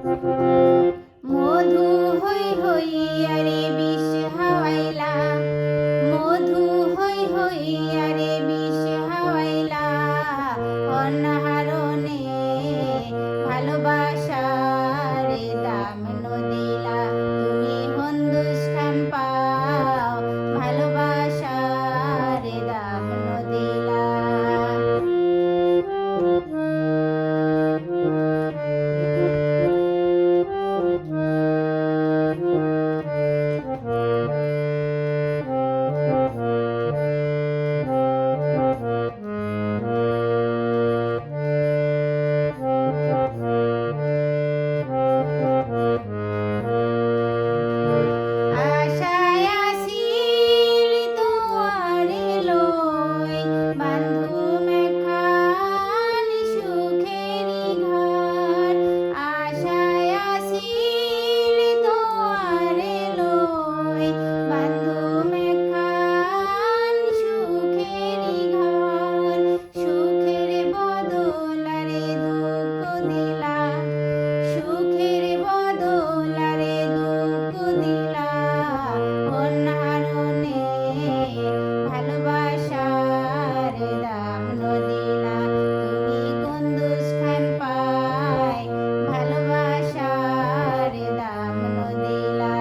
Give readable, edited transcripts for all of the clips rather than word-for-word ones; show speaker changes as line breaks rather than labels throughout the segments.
মধু হই হইয়া রে বিষ হাওয়াইলা, মধু হই হইয়া রে বিষ হাওয়াইলা, অনাহারণে ভালোবাসার দাম নদিলা। তুমি হিন্দুস্থান পাও, ভালোবাসার দাম নদিলা। আশায় আসিল দুয়ারে লই, বাঁধুম একখান সুখেরি ঘর। আশায় আসিল দুয়ারে লই, বাঁধুম একখান সুখেরি ঘর। সুখের বদলারে দুঃখ দিলা, সুখের বদলারে দুঃখ দিলা, অনাহারণে ভালোবাসার দাম নদিলা। তুমি হিন্দুস্থান পাই, ভালোবাসার দাম নদিলা।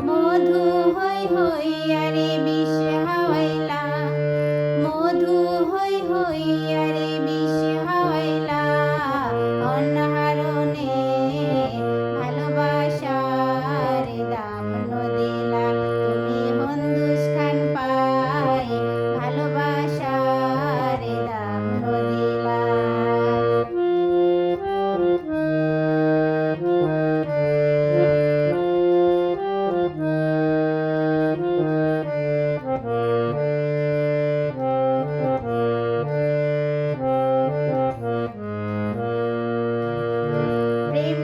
মধু হই হইয়া রে বিষ হাওয়াইলা, মধু হই হইয়া রে বিষ হাওয়াইলা, অনাহারণে ভালোবাসার দাম নদিলা। তুমি হিন্দুস্থান পাই, ভালোবাসার দাম নদিলা। প্রেম